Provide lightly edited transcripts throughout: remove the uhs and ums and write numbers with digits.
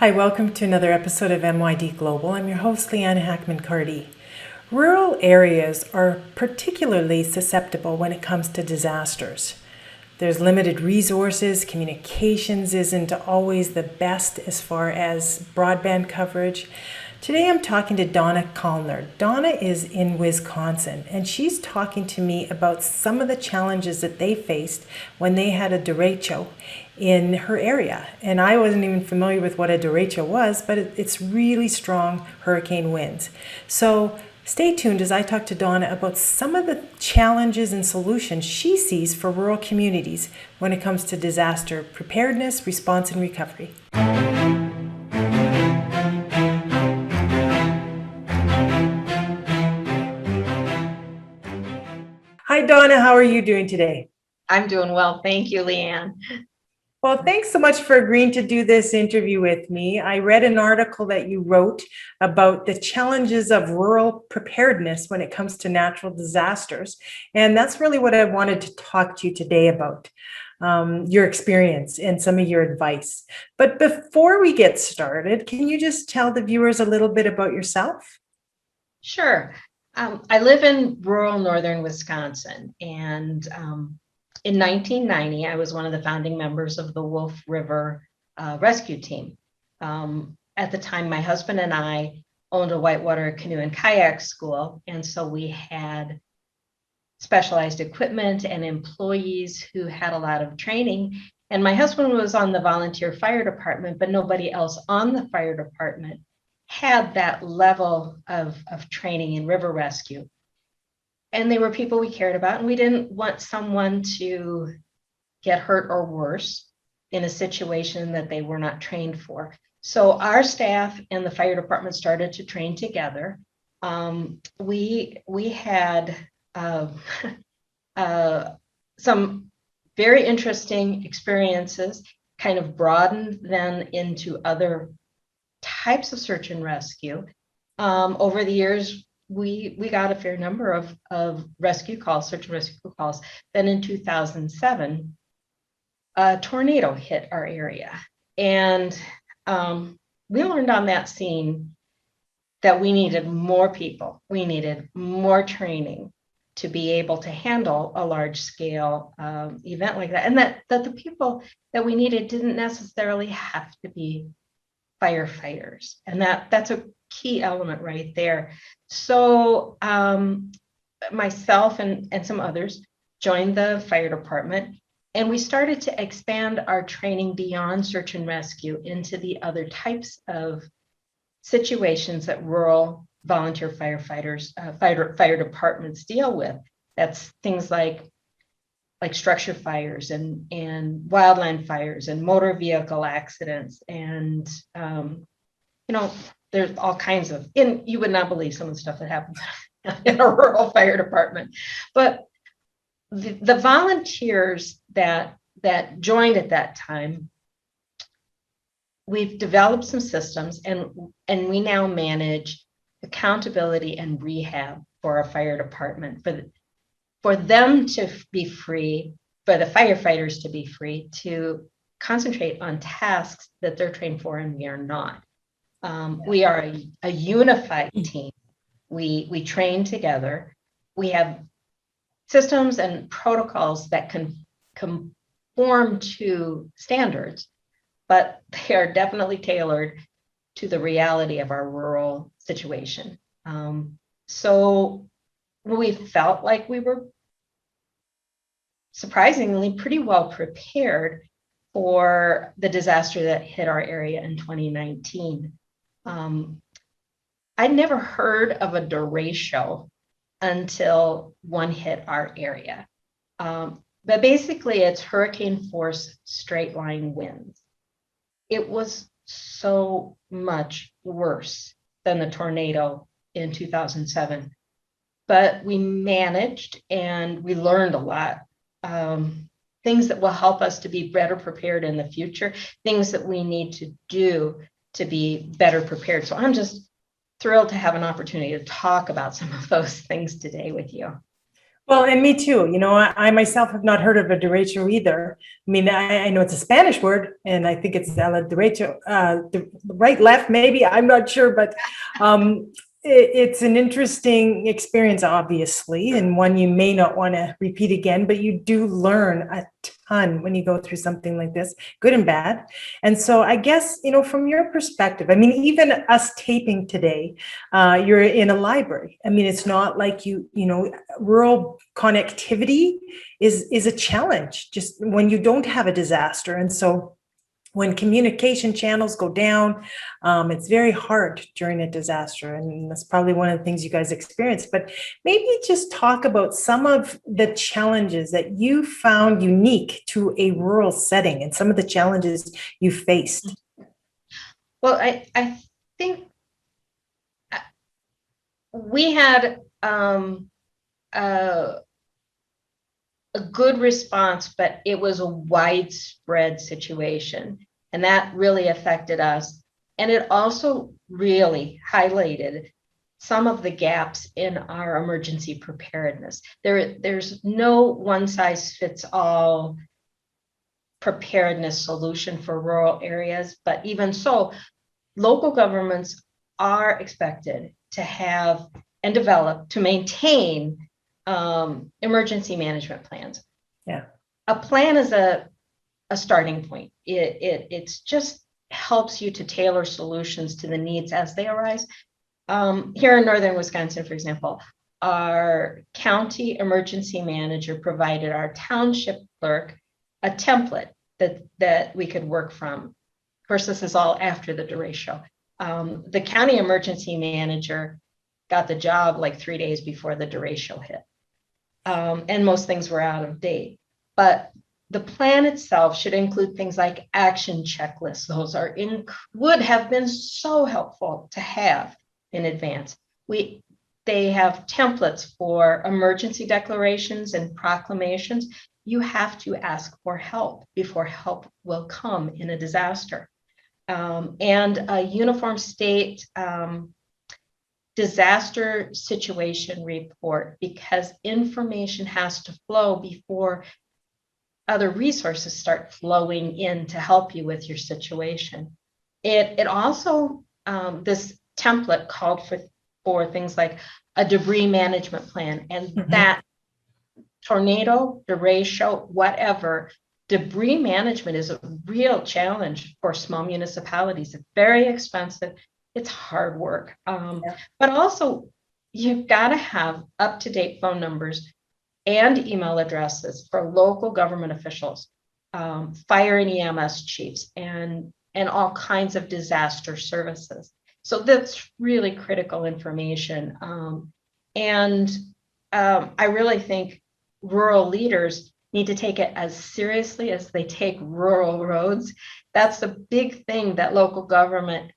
Hi, welcome to another episode of MYD Global. I'm your host, Leanne Hackman-Carty. Rural areas are particularly susceptible when it comes to disasters. There's limited resources, communications isn't always the best as far as broadband coverage. Today I'm talking to Donna Kallner. Donna is in Wisconsin, and she's talking to me about some of the challenges that they faced when they had a derecho in her area. And I wasn't even familiar with what a derecho was, but it's really strong hurricane winds. So stay tuned as I talk to Donna about some of the challenges and solutions she sees for rural communities when it comes to disaster preparedness, response, and recovery. Hi, Donna. How are you doing today? I'm doing well. Thank you, Leanne. Well, thanks so much for agreeing to do this interview with me. I read an article that you wrote about the challenges of rural preparedness when it comes to natural disasters. And that's really what I wanted to talk to you today about, your experience and some of your advice. But before we get started, can you just tell the viewers a little bit about yourself? Sure. I live in rural northern Wisconsin, and in 1990, I was one of the founding members of the Wolf River Rescue Team. At the time, my husband and I owned a whitewater canoe and kayak school, and so we had specialized equipment and employees who had a lot of training. And my husband was on the volunteer fire department, but nobody else on the fire department had that level of training in river rescue. And they were people we cared about, and we didn't want someone to get hurt or worse in a situation that they were not trained for. So our staff and the fire department started to train together. We had some very interesting experiences, kind of broadened then into other types of search and rescue. Over the years, we got a fair number of rescue calls, search and rescue calls. Then in 2007, a tornado hit our area. And we learned on that scene that we needed more people. We needed more training to be able to handle a large scale event like that. And that the people that we needed didn't necessarily have to be firefighters. And that's a key element right there. So myself and some others joined the fire department, and we started to expand our training beyond search and rescue into the other types of situations that rural volunteer firefighters, fire departments deal with. That's things like structure fires and wildland fires and motor vehicle accidents. And, there's all kinds of, and you would not believe some of the stuff that happens in a rural fire department. But the volunteers that joined at that time, we've developed some systems, and we now manage accountability and rehab for our fire department, for them to be free, for the firefighters to be free to concentrate on tasks that they're trained for and we are not. We are a unified team. We train together. We have systems and protocols that can conform to standards, but they are definitely tailored to the reality of our rural situation. So we felt like we were surprisingly pretty well prepared for the disaster that hit our area in 2019. I'd never heard of a derecho until one hit our area. But basically, it's hurricane force straight line winds. It was so much worse than the tornado in 2007. But we managed, and we learned a lot. Things that will help us to be better prepared in the future, things that we need to do to be better prepared. So I'm just thrilled to have an opportunity to talk about some of those things today with you. Well, and me too. You know, I myself have not heard of a derecho either. I mean, I know it's a Spanish word, and I think it's la derecho, the right, left, maybe. I'm not sure, but it's an interesting experience, obviously, and one you may not want to repeat again, but you do learn a ton when you go through something like this, good and bad. And so I guess, you know, from your perspective, I mean, even us taping today, you're in a library. I mean, it's not like you know, rural connectivity is a challenge just when you don't have a disaster. And so when communication channels go down, it's very hard during a disaster. And that's probably one of the things you guys experience. But maybe just talk about some of the challenges that you found unique to a rural setting and some of the challenges you faced. Well, I think we had a good response, but it was a widespread situation, and that really affected us. And it also really highlighted some of the gaps in our emergency preparedness. There's no one size fits all preparedness solution for rural areas, but even so, local governments are expected to have and develop to maintain emergency management plans. Yeah. A plan is a starting point. It's just helps you to tailor solutions to the needs as they arise. Here in northern Wisconsin, for example, our county emergency manager provided our township clerk a template that we could work from. Of course, this is all after the derecho. The county emergency manager got the job like 3 days before the derecho hit. And most things were out of date. But the plan itself should include things like action checklists. Those would have been so helpful to have in advance. They have templates for emergency declarations and proclamations. You have to ask for help before help will come in a disaster. And a uniform state disaster situation report, because information has to flow before other resources start flowing in to help you with your situation. It also, this template called for things like a debris management plan, and that tornado, derecho, whatever, debris management is a real challenge for small municipalities. It's very expensive. It's hard work. But also you've got to have up-to-date phone numbers and email addresses for local government officials, fire and EMS chiefs, and all kinds of disaster services. So that's really critical information. I really think rural leaders need to take it as seriously as they take rural roads. That's the big thing that local government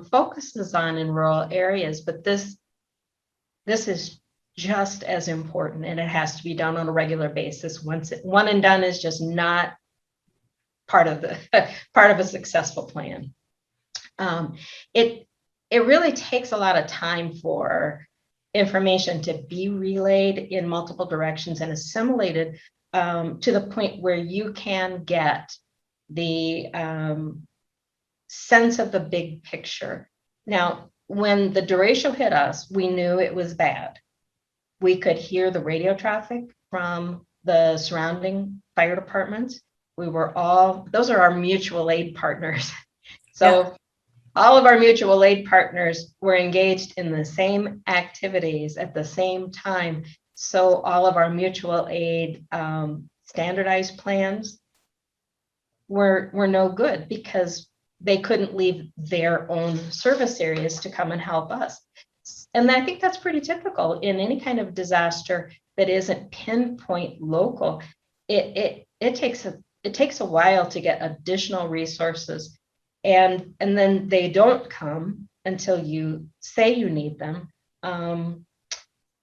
focuses on in rural areas, but this is just as important, and it has to be done on a regular basis. One and done is just not part of a successful plan. It really takes a lot of time for information to be relayed in multiple directions and assimilated to the point where you can get the sense of the big picture. Now, when the derecho hit us, we knew it was bad. We could hear the radio traffic from the surrounding fire departments. Those are our mutual aid partners. So all of our mutual aid partners were engaged in the same activities at the same time. So all of our mutual aid standardized plans were no good because they couldn't leave their own service areas to come and help us. And I think that's pretty typical in any kind of disaster that isn't pinpoint local. It takes a while to get additional resources, and then they don't come until you say you need them.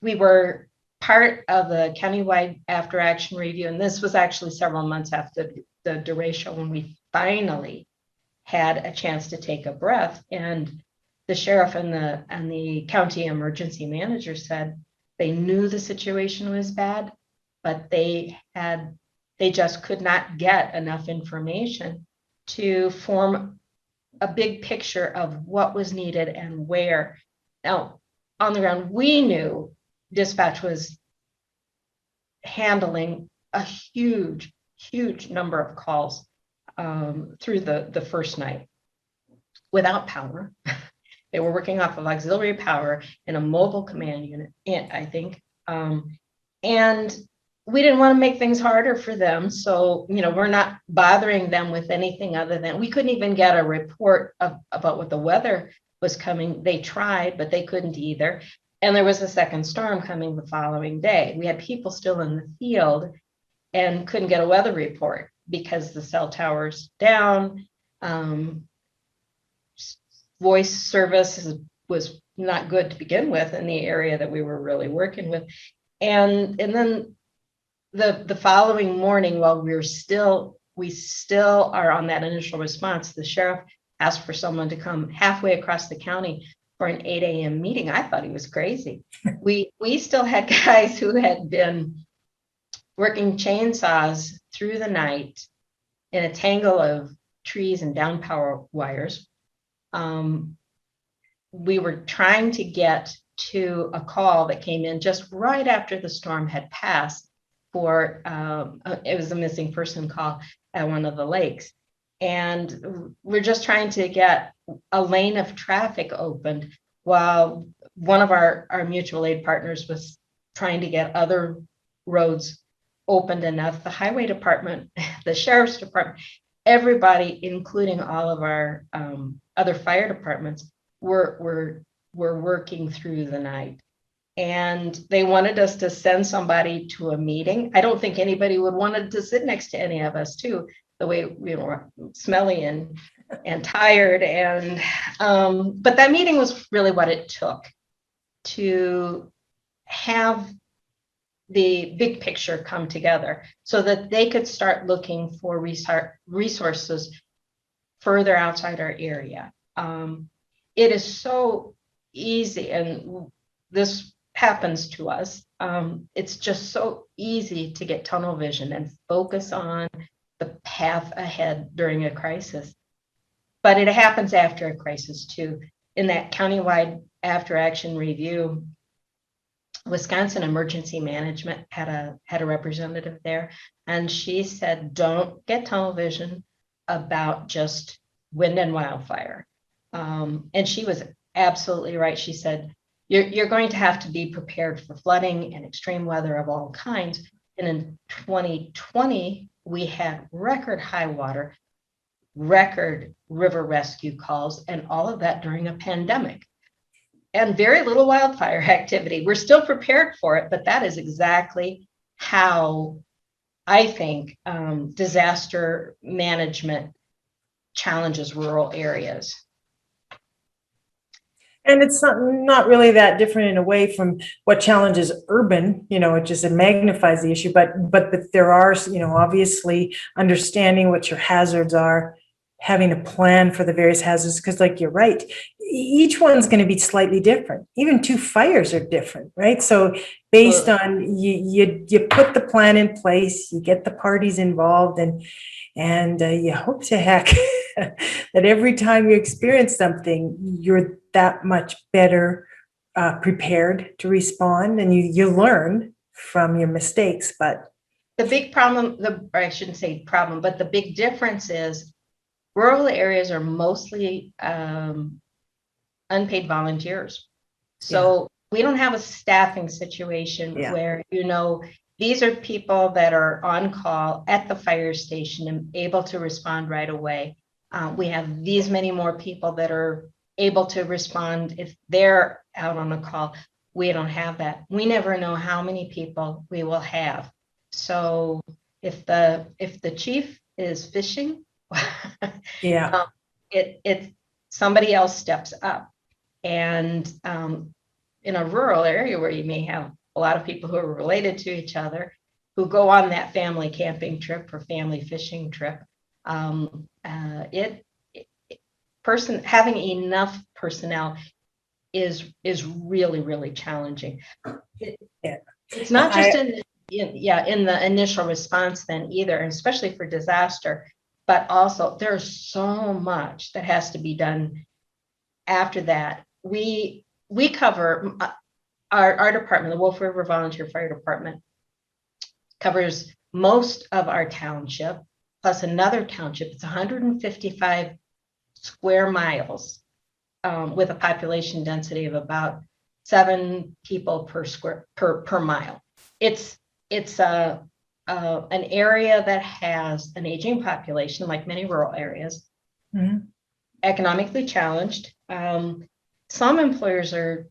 We were part of the countywide after action review, and this was actually several months after the derecho when we finally had a chance to take a breath. And the sheriff and the county emergency manager said they knew the situation was bad, but they just could not get enough information to form a big picture of what was needed and where. Now, on the ground, we knew dispatch was handling a huge, huge number of calls through the first night without power. They were working off of auxiliary power in a mobile command unit, I think. And we didn't want to make things harder for them. So, we're not bothering them with anything other than, we couldn't even get a report about what the weather was coming. They tried, but they couldn't either. And there was a second storm coming the following day. We had people still in the field and couldn't get a weather report because the cell tower's down. Voice service was not good to begin with in the area that we were really working with. And then the following morning, while we still are on that initial response, the sheriff asked for someone to come halfway across the county for an 8 a.m. meeting. I thought he was crazy. We still had guys who had been working chainsaws through the night in a tangle of trees and down power wires. We were trying to get to a call that came in just right after the storm had passed for, it was a missing person call at one of the lakes. And we're just trying to get a lane of traffic opened while one of our mutual aid partners was trying to get other roads opened enough. The highway department, the sheriff's department, everybody, including all of our other fire departments, were working through the night. And they wanted us to send somebody to a meeting. I don't think anybody would want to sit next to any of us too, the way we were smelly and tired. And but that meeting was really what it took to have the big picture come together so that they could start looking for resources further outside our area. It is so easy, and this happens to us. It's just so easy to get tunnel vision and focus on the path ahead during a crisis. But it happens after a crisis too. In that countywide after action review, Wisconsin Emergency Management had a representative there, and she said, don't get tunnel vision about just wind and wildfire. And she was absolutely right. She said, you're going to have to be prepared for flooding and extreme weather of all kinds. And in 2020, we had record high water, record river rescue calls, and all of that during a pandemic. And very little wildfire activity. We're still prepared for it, but that is exactly how I think disaster management challenges rural areas. And it's not really that different in a way from what challenges urban, it just magnifies the issue, but there are, obviously understanding what your hazards are, having a plan for the various hazards, because like you're right, each one's going to be slightly different. Even two fires are different, right? So based on you put the plan in place, you get the parties involved, and you hope to heck that every time you experience something, you're that much better prepared to respond, and you learn from your mistakes. But the big problem, or I shouldn't say problem, but the big difference is rural areas are mostly unpaid volunteers. So we don't have a staffing situation where, these are people that are on call at the fire station and able to respond right away. We have these many more people that are able to respond if they're out on a call. We don't have that. We never know how many people we will have. So if the chief is fishing, it somebody else steps up. And in a rural area where you may have a lot of people who are related to each other who go on that family camping trip or family fishing trip, having enough personnel is really, really challenging. It's not just in the initial response then either, especially for disaster. But also there's so much that has to be done after that. We cover our department, the Wolf River Volunteer Fire Department, covers most of our township, plus another township. It's 155 square miles with a population density of about 7 people per mile. It's an area that has an aging population, like many rural areas, economically challenged. Some employers are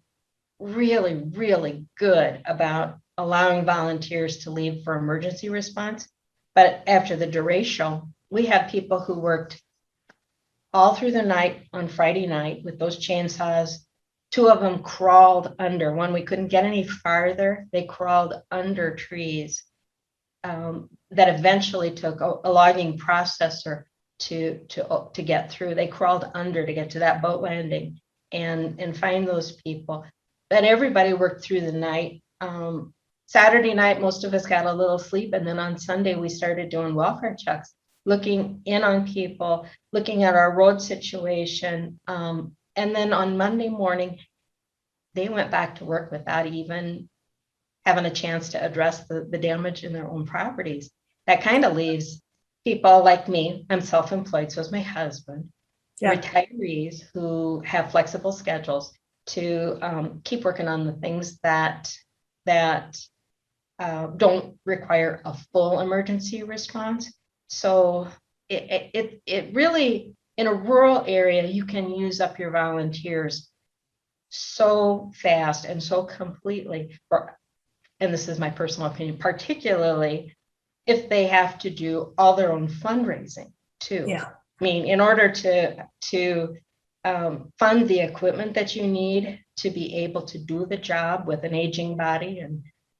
really, really good about allowing volunteers to leave for emergency response. But after the derecho, we have people who worked all through the night on Friday night with those chainsaws. 2 of them crawled under. One, we couldn't get any farther. They crawled under trees that eventually took a logging processor to get through. They crawled under to get to that boat landing and find those people. Then everybody worked through the night. Saturday night, most of us got a little sleep. And then on Sunday, we started doing welfare checks, looking in on people, looking at our road situation. And then on Monday morning, they went back to work without even having a chance to address the damage in their own properties. That kind of leaves people like me, I'm self-employed, so is my husband, retirees who have flexible schedules to keep working on the things that don't require a full emergency response. So it really, in a rural area, you can use up your volunteers so fast and so completely, and this is my personal opinion, particularly if they have to do all their own fundraising too. Yeah. I mean, in order to fund the equipment that you need to be able to do the job with an aging body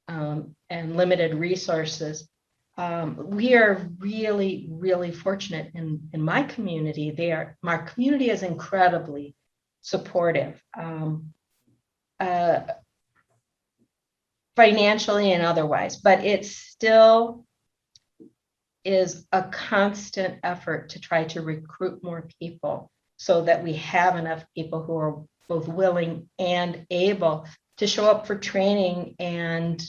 and limited resources, we are really, really fortunate in my community. My community is incredibly supportive, financially and otherwise, but it still is a constant effort to try to recruit more people so that we have enough people who are both willing and able to show up for training and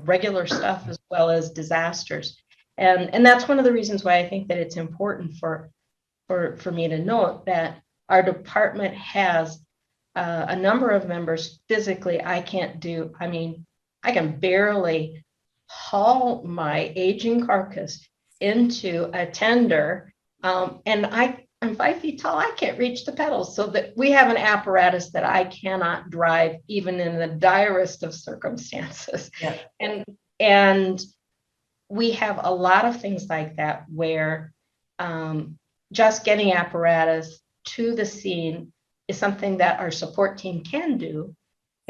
regular stuff as well as disasters. And that's one of the reasons why I think that it's important for me to note that our department has a number of members. Physically, I can't do, I mean, I can barely haul my aging carcass into a tender, and I'm 5 feet tall. I can't reach the pedals, so that we have an apparatus that I cannot drive even in the direst of circumstances. Yeah. And we have a lot of things like that where just getting apparatus to the scene is something that our support team can do,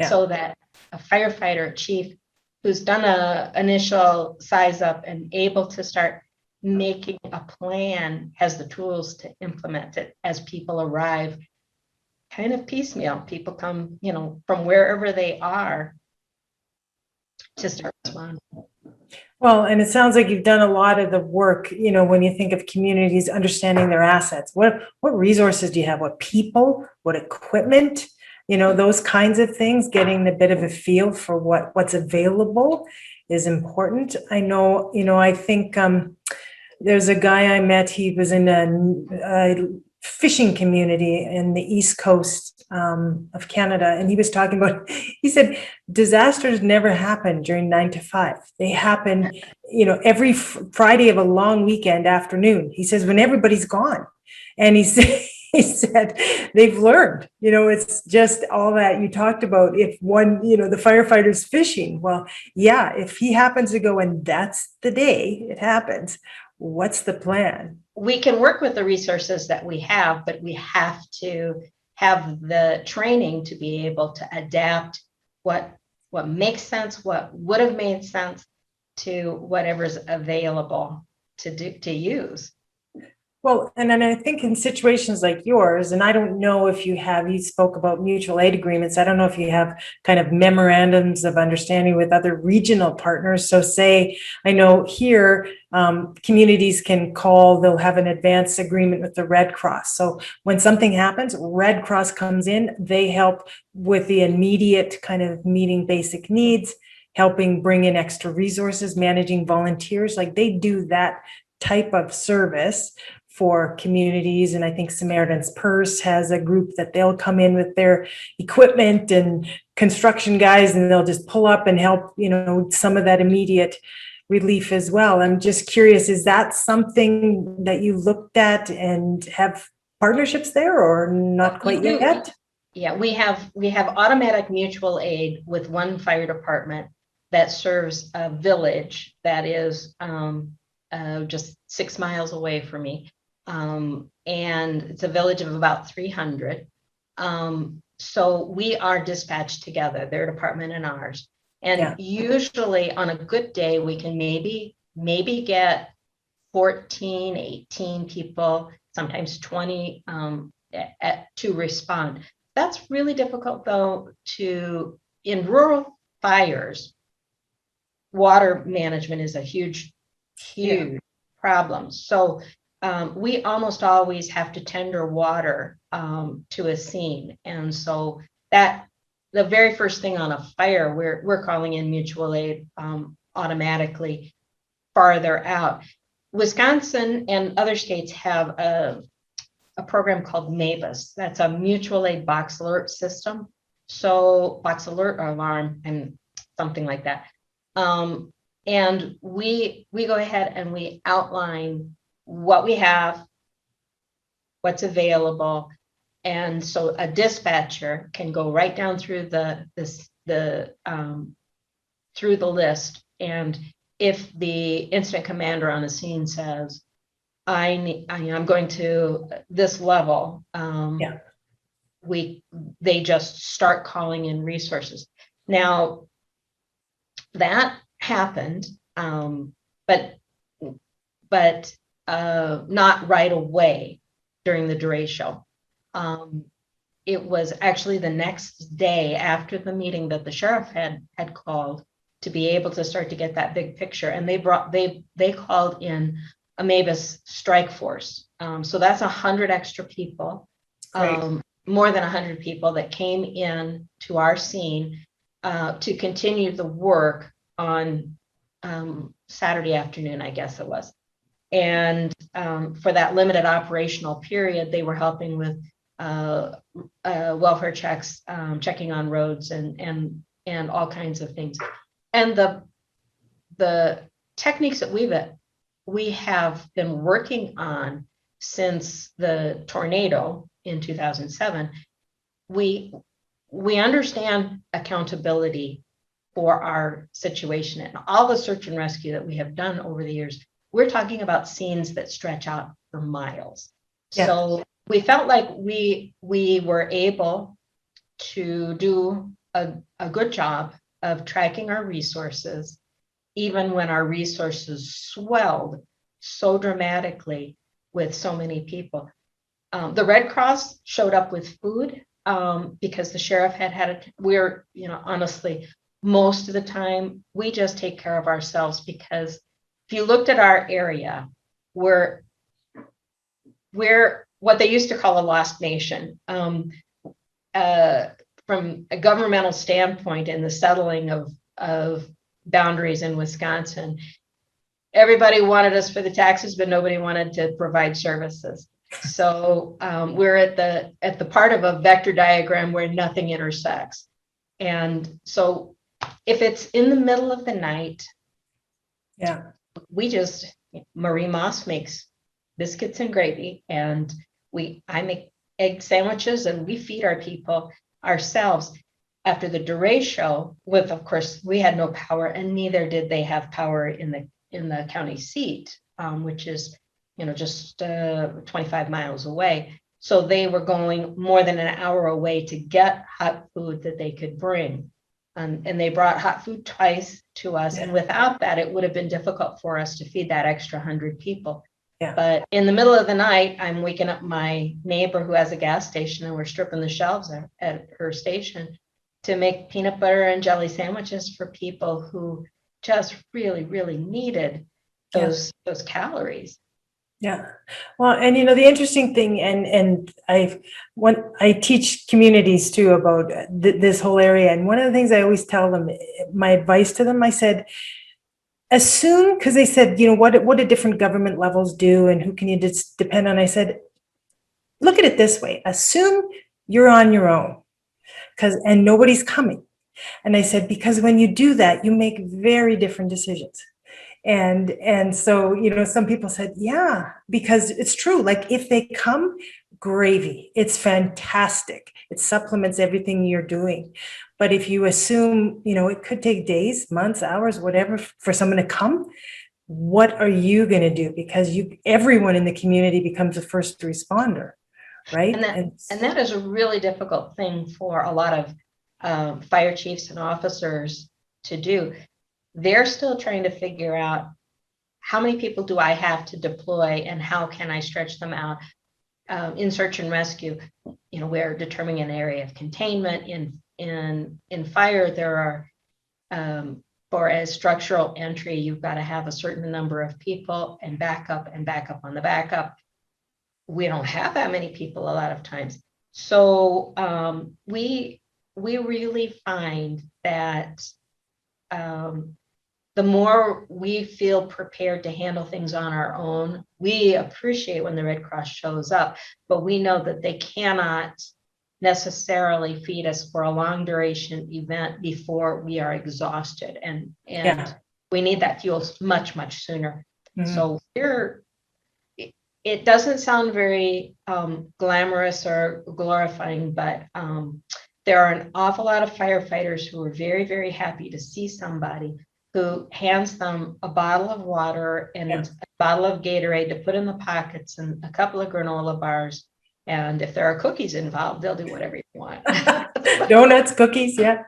so that a firefighter, a chief who's done a initial size up and able to start making a plan has the tools to implement it as people arrive, kind of piecemeal. People come, from wherever they are to start responding. Well, and it sounds like you've done a lot of the work, when you think of communities understanding their assets. What resources do you have? What people? What equipment? Those kinds of things, getting a bit of a feel for what's available is important. I know, I think there's a guy I met, he was in a fishing community in the East Coast of Canada. And he was talking about, he said, disasters never happen during 9 to 5. They happen, every Friday of a long weekend afternoon. He says, when everybody's gone. And he said they've learned, it's just all that you talked about. If one, the firefighter's fishing, well, yeah, if he happens to go and that's the day it happens, what's the plan? We can work with the resources that we have, but we have to have the training to be able to adapt what makes sense, what would have made sense to whatever's available to use. Well, and then I think in situations like yours, and I don't know if you spoke about mutual aid agreements. I don't know if you have kind of memorandums of understanding with other regional partners. So say, I know here, communities can call, they'll have an advance agreement with the Red Cross. So when something happens, Red Cross comes in, they help with the immediate kind of meeting basic needs, helping bring in extra resources, managing volunteers, like they do that type of service for communities. And I think Samaritan's Purse has a group that they'll come in with their equipment and construction guys, and they'll just pull up and help, some of that immediate relief as well. I'm just curious, is that something that you looked at and have partnerships there, or not quite yet? Yeah, we have automatic mutual aid with one fire department that serves a village that is just 6 miles away from me. And it's a village of about 300. So we are dispatched together, their department and ours. And usually on a good day, we can maybe get 14, 18 people, sometimes 20 to respond. That's really difficult though in rural fires, water management is a huge problem. So we almost always have to tender water to a scene. And so that the very first thing on a fire, we're calling in mutual aid automatically farther out. Wisconsin and other states have a program called MABUS. That's a mutual aid box alert system. So box alert or alarm and something like that. And we go ahead and we outline what we have, what's available. And so a dispatcher can go right down through through the list. And if the incident commander on the scene says, I'm going to this level, they just start calling in resources. Now that happened, but not right away during the derecho. It was actually the next day after the meeting that the sheriff had called to be able to start to get that big picture. And they called in a MABUS strike force. So that's 100 extra people, more than 100 people that came in to our scene to continue the work on Saturday afternoon, I guess it was. And for that limited operational period, they were helping with welfare checks, checking on roads and all kinds of things. And the techniques that we have been working on since the tornado in 2007, we understand accountability for our situation and all the search and rescue that we have done over the years. We're talking about scenes that stretch out for miles. Yeah. So we felt like we were able to do a good job of tracking our resources, even when our resources swelled so dramatically with so many people. The Red Cross showed up with food because the sheriff we're, honestly, most of the time, we just take care of ourselves, because if you looked at our area, we're what they used to call a lost nation. From a governmental standpoint in the settling of boundaries in Wisconsin, everybody wanted us for the taxes, but nobody wanted to provide services. So we're at the part of a vector diagram where nothing intersects. And so if it's in the middle of the night, Marie Moss makes biscuits and gravy, and I make egg sandwiches, and we feed our people ourselves. After the derecho, of course, we had no power, and neither did they have power in the county seat, which is just 25 miles away. So they were going more than an hour away to get hot food that they could bring. And they brought hot food twice to us. Yeah. And without that, it would have been difficult for us to feed that extra 100 people. Yeah. But in the middle of the night, I'm waking up my neighbor who has a gas station, and we're stripping the shelves at her station to make peanut butter and jelly sandwiches for people who just really, really needed those calories. Yeah. Well, and the interesting thing, and I teach communities too about this whole area, and one of the things I always tell them, my advice to them, I said, assume, because they said, what do different government levels do, and who can you just depend on? I said, look at it this way: assume you're on your own, and nobody's coming. And I said, because when you do that, you make very different decisions. And so, some people said, yeah, because it's true. Like, if they come, gravy, it's fantastic. It supplements everything you're doing. But if you assume, it could take days, months, hours, whatever, for someone to come, what are you going to do? Because everyone in the community becomes a first responder, right? And that is a really difficult thing for a lot of fire chiefs and officers to do. They're still trying to figure out, how many people do I have to deploy, and how can I stretch them out? In search and rescue, we're determining an area of containment. In fire, there are, for a structural entry, you've got to have a certain number of people, and backup on the backup. We don't have that many people a lot of times. So we really find that the more we feel prepared to handle things on our own, we appreciate when the Red Cross shows up, but we know that they cannot necessarily feed us for a long duration event before we are exhausted. And we need that fuel much, much sooner. Mm-hmm. So it doesn't sound very glamorous or glorifying, but there are an awful lot of firefighters who are very, very happy to see somebody who hands them a bottle of water and a bottle of Gatorade to put in the pockets, and a couple of granola bars. And if there are cookies involved, they'll do whatever you want. Donuts, cookies, yeah.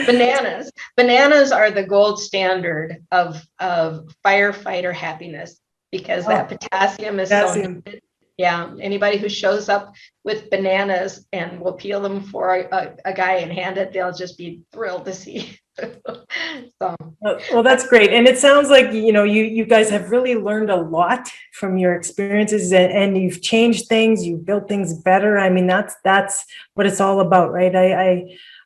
Bananas are the gold standard of firefighter happiness, because that potassium is so needed. Yeah, anybody who shows up with bananas and will peel them for a guy and hand it, they'll just be thrilled to see. So. Well, that's great. And it sounds like, you guys have really learned a lot from your experiences, and you've changed things, you've built things better. I mean, that's what it's all about, right?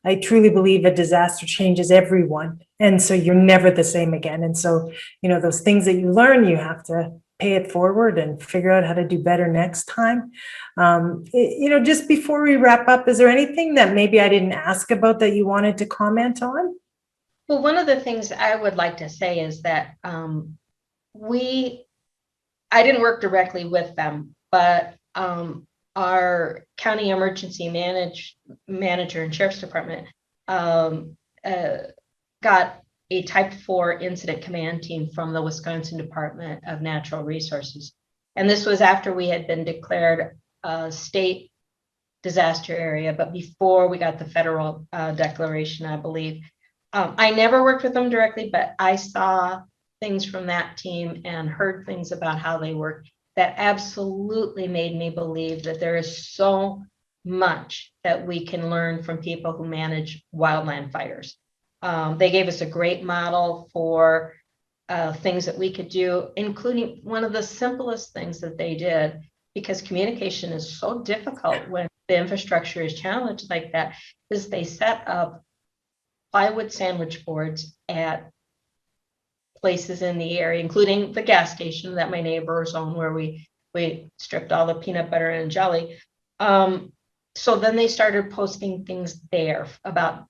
I truly believe a disaster changes everyone. And so you're never the same again. And so, those things that you learn, you have to pay it forward and figure out how to do better next time. Just before we wrap up, is there anything that maybe I didn't ask about that you wanted to comment on? Well, one of the things I would like to say is that I didn't work directly with them, but our county emergency manager and sheriff's department got a type 4 incident command team from the Wisconsin Department of Natural Resources. And this was after we had been declared a state disaster area, but before we got the federal declaration, I believe. I never worked with them directly, but I saw things from that team and heard things about how they work that absolutely made me believe that there is so much that we can learn from people who manage wildland fires. They gave us a great model for things that we could do, including one of the simplest things that they did, because communication is so difficult when the infrastructure is challenged like that, is they set up plywood sandwich boards at places in the area, including the gas station that my neighbors own, where we stripped all the peanut butter and jelly. So then they started posting things there about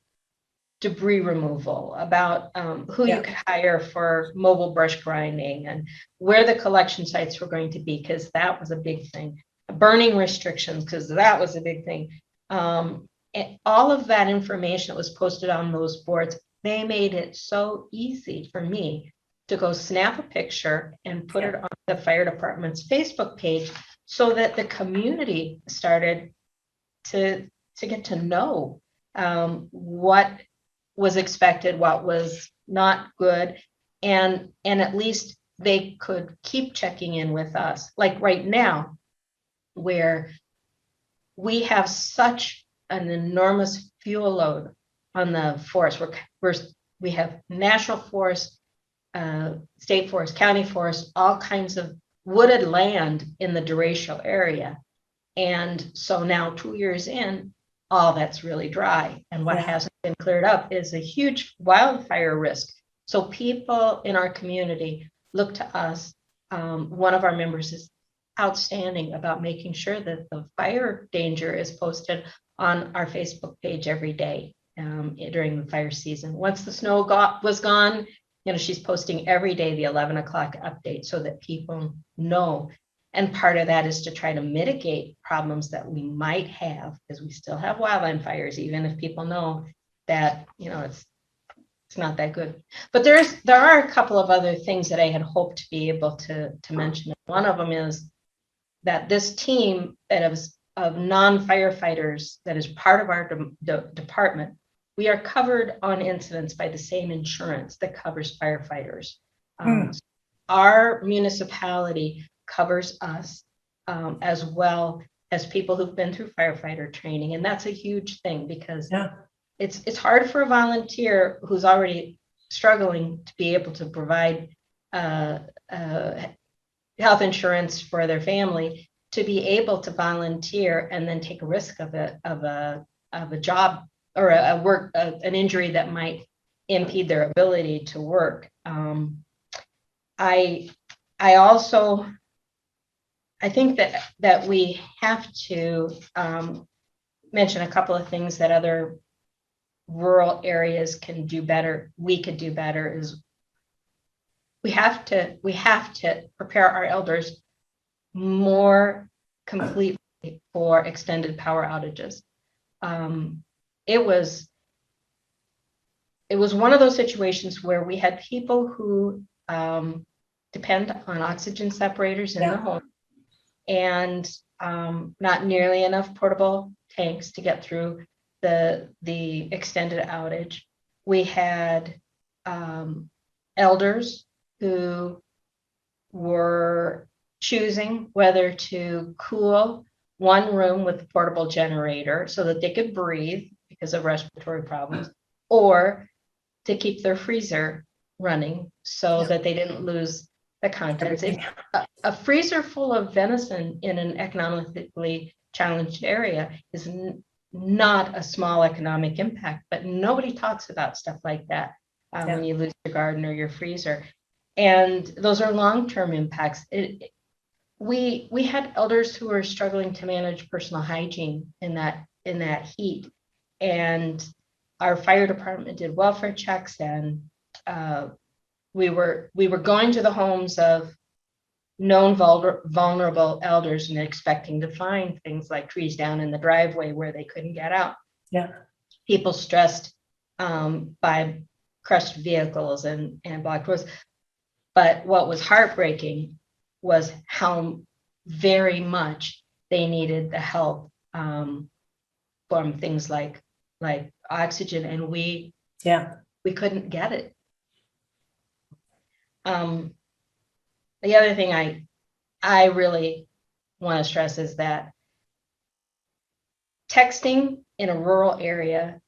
debris removal, about who you could hire for mobile brush grinding, and where the collection sites were going to be, because that was a big thing. Burning restrictions, because that was a big thing. And all of that information that was posted on those boards, they made it so easy for me to go snap a picture and put it on the fire department's Facebook page, so that the community started to get to know what was expected, what was not good, and at least they could keep checking in with us. Like right now, where we have such an enormous fuel load on the forest. We have national forest, state forest, county forest, all kinds of wooded land in the derecho area. And so now 2 years in, all that's really dry. And what hasn't been cleared up is a huge wildfire risk. So people in our community look to us. One of our members is outstanding about making sure that the fire danger is posted on our Facebook page every day during the fire season. Once the snow was gone, she's posting every day the 11 o'clock update so that people know. And part of that is to try to mitigate problems that we might have, because we still have wildland fires, even if people know that, it's not that good. But there are a couple of other things that I had hoped to be able to mention. One of them is that this team that is of non-firefighters that is part of our department, we are covered on incidents by the same insurance that covers firefighters. Our municipality covers us as well as people who've been through firefighter training. And that's a huge thing, because it's hard for a volunteer who's already struggling to be able to provide health insurance for their family, to be able to volunteer and then take a risk of a job or an injury that might impede their ability to work. I think that we have to mention a couple of things that other rural areas can do better. We could do better is we have to prepare our elders more completely for extended power outages. It was one of those situations where we had people who depend on oxygen separators in the home, and not nearly enough portable tanks to get through the extended outage. We had elders who were choosing whether to cool one room with a portable generator so that they could breathe because of respiratory problems, or to keep their freezer running so that they didn't lose the contents. A freezer full of venison in an economically challenged area is not a small economic impact, but nobody talks about stuff like that when you lose your garden or your freezer. And those are long-term impacts. We had elders who were struggling to manage personal hygiene in that heat, and our fire department did welfare checks, and we were going to the homes of known vulnerable elders and expecting to find things like trees down in the driveway where they couldn't get out. People stressed by crushed vehicles and blocked roads. But what was heartbreaking was how very much they needed the help from things like oxygen, and we couldn't get it. The other thing I really want to stress is that texting in a rural area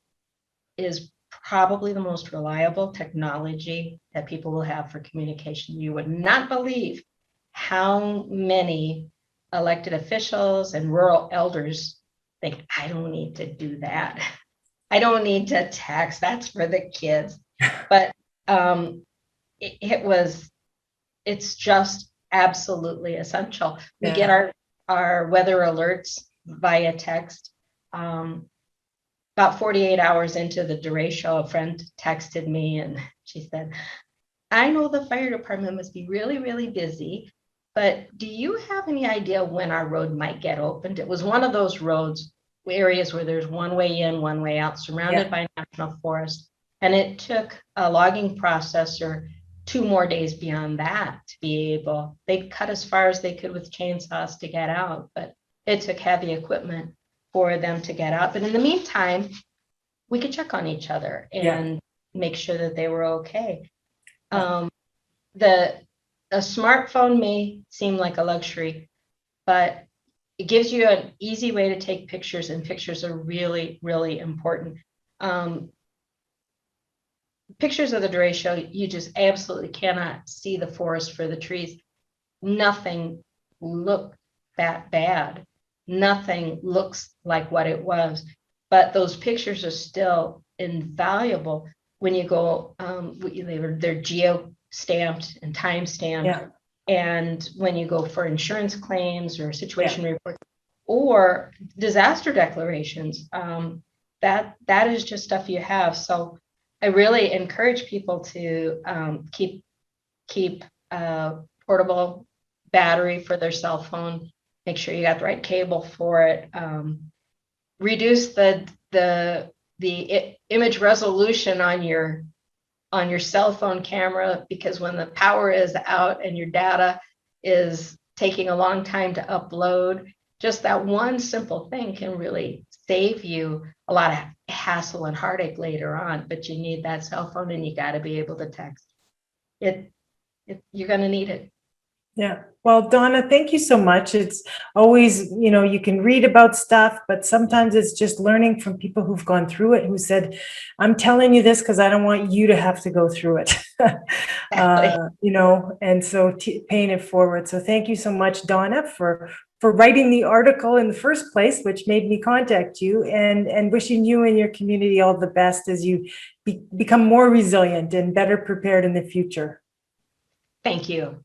is probably the most reliable technology that people will have for communication. You would not believe how many elected officials and rural elders think, I don't need to do that. I don't need to text. That's for the kids. But it's just absolutely essential. We get our weather alerts via text. About 48 hours into the derecho, a friend texted me and she said, I know the fire department must be really, really busy, but do you have any idea when our road might get opened? It was one of those areas where there's one way in, one way out, surrounded by national forest. And it took a logging processor 2 more days beyond that to be able, they'd cut as far as they could with chainsaws to get out, but it took heavy equipment for them to get out. But in the meantime, we could check on each other and make sure that they were okay. The a smartphone may seem like a luxury, but it gives you an easy way to take pictures, and pictures are really, really important. Pictures of the derecho, you just absolutely cannot see the forest for the trees. Nothing looked that bad. Nothing looks like what it was, but those pictures are still invaluable when you go, they're geo-stamped and time-stamped. Yeah. And when you go for insurance claims or situation reports or disaster declarations, that is just stuff you have. So I really encourage people to keep a portable battery for their cell phone. Make sure you got the right cable for it. Reduce the image resolution on your cell phone camera, because when the power is out and your data is taking a long time to upload, just that one simple thing can really save you a lot of hassle and heartache later on. But you need that cell phone, and you got to be able to text it. You're going to need it. Yeah. Well, Donna, thank you so much. It's always, you can read about stuff, but sometimes it's just learning from people who've gone through it, who said, I'm telling you this because I don't want you to have to go through it. And so paying it forward. So thank you so much, Donna, for writing the article in the first place, which made me contact you, and wishing you and your community all the best as you become more resilient and better prepared in the future. Thank you.